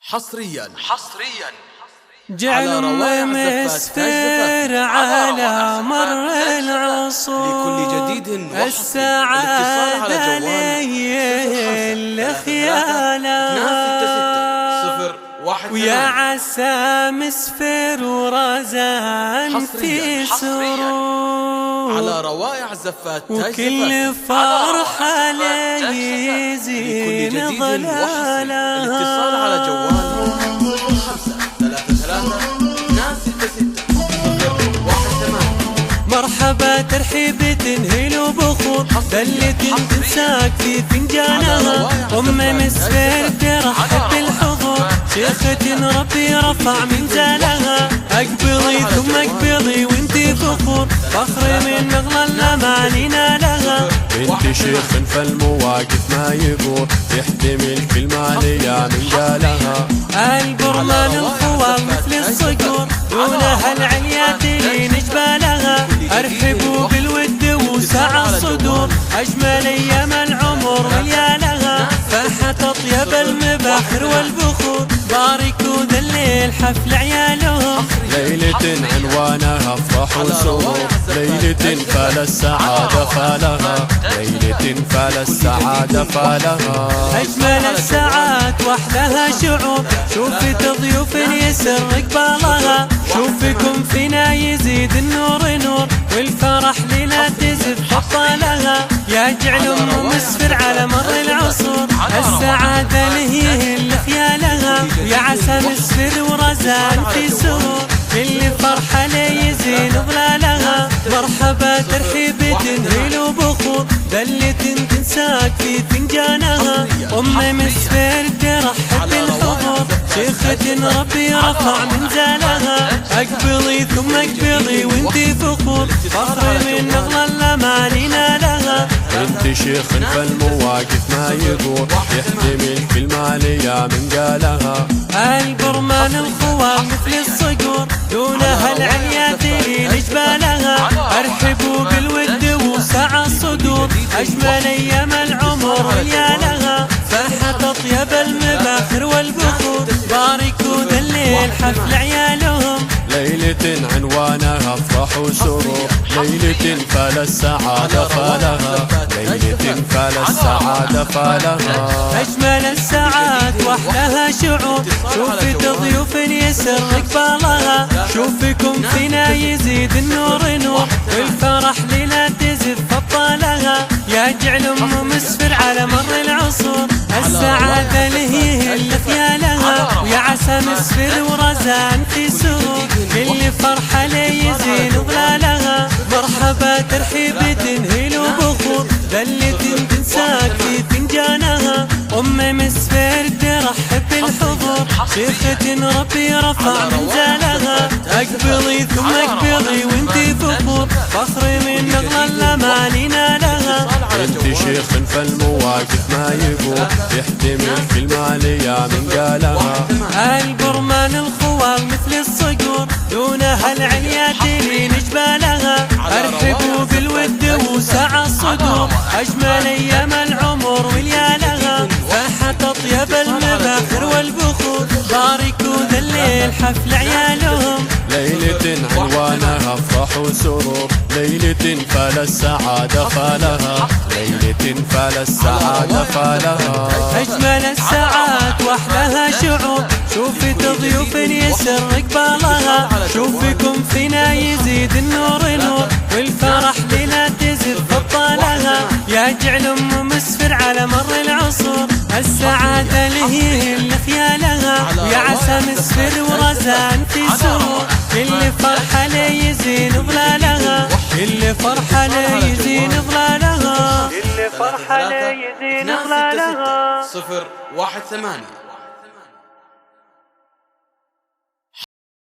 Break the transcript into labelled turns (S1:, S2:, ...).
S1: حصريا
S2: جعل مسفر على مر العصور
S1: لكل جديد
S2: السعادة لي خيالها ويا عسى مسفر ورزان في سرور
S1: على روائع زفات
S2: وكل فرحة له يزين ظلالها.
S1: الاتصال على جوال 533
S2: مرحبا ترحيب تنهل وبخور دلة تنساك في فنجانها. مسفر ترحب بالحضور شيخة ربي رفع من زالها. اقبضي ثم اقبضي وانتي فخور فخر من اغلى الاماني نالها.
S3: انت شيخ فالمواقف ما يبور يحتمل كلمة ليا من قالها.
S2: البرمان الخوال مثل الصقور دونها العليات اللي نجبالها. ارحبوا بالود وسع الصدور اجمل ايام العمر وليالها. فاحت اطيب المباحر والبخور باركوا ذا الليل حفل عيالهم.
S3: ليلة عنوانها افراح وسرور ليلة فال السعادة فالها. ليلة فال السعادة فالها.
S2: اجمل الساعات واحلاها شعور شوفت ضيوف يسر قبالها. شوفكم فينا يزيد النور نور والفرح لنا تزف ابطالها. يا جعل مسفر على مر العصور السعادة لهي خيالها. يا عسى مسفر ورزان في سرور كل فرحة ليزين ظلالها. مرحبا ترحيب تنهل وبخور دلة تنساك في فنجانها. مسفر ترحب بالحضور شيخة ربي رفع من زالها. اقبضي ثم اقبضي وانتي فخور فخر من اغلى الاماني نالها.
S3: انت شيخ فالمواقف ما يدور يحتمل كلمة ليا من قالها.
S2: البرمان الخوال مثل الصقور دونها العليات اللي نجبالها. ارحبوا بالود وسع الصدور اجمل ايام العمر وليالها. فاحت اطيب المباخر والبخور باركوا ذا الليل حفل عيالهم.
S3: ليلة عنوانها افراح وسرور ليلة فال السعادة فالها. ليلة فال السعادة فالها.
S2: اجمل الساعات واحلاها شعور شوفت ضيوف يسر قبالها. شوفكم فينا يزيد النور نور والفرح لنا تزف ابطالها. يا جعل مسفر على مر العصور السعادة لهي خيالها. ويا عسى مسفر ورزان في سرور كل فرحة ليزين ظلالها. مرحبا ترحيب تنهل وبخور دلة تنساك في فنجانها. مسفر ترحب بالحضور شيخة ربي رفع من زالها. اقبضي ثم اقبضي وانتي فخور فخر من اغلى الاماني نالها.
S3: انت شيخ فالمواقف ما يبور يحتمل كلمة ليا من قالها.
S2: البرمان الخوال مثل الصقور دونها العليات اللي نجبالها. ارحبوا بالود وسع الصدور اجمل ايام العمر وليالها. فاحت اطيب المباخر والبخور باركوا ذا الليل حفل عيالهم.
S3: ليلة عنوانها افراح وسرور ليلة فال السعادة فالها. ليلة فال السعادة فالها.
S2: اجمل الساعات واحلاها شعور شوفت ضيوف يسر قبالها. شوفكم فينا يزيد النور نور والفرح لنا تزف ابطالها. يا جعل مسفر على مر العصور السعادة لهي خيالها. ويا عسى مسفر ورزان في سرور كل فرحة ليزين ظلالها. كل فرحة ليزين ظلالها. كل فرحة ليزين ظلالها.
S1: 018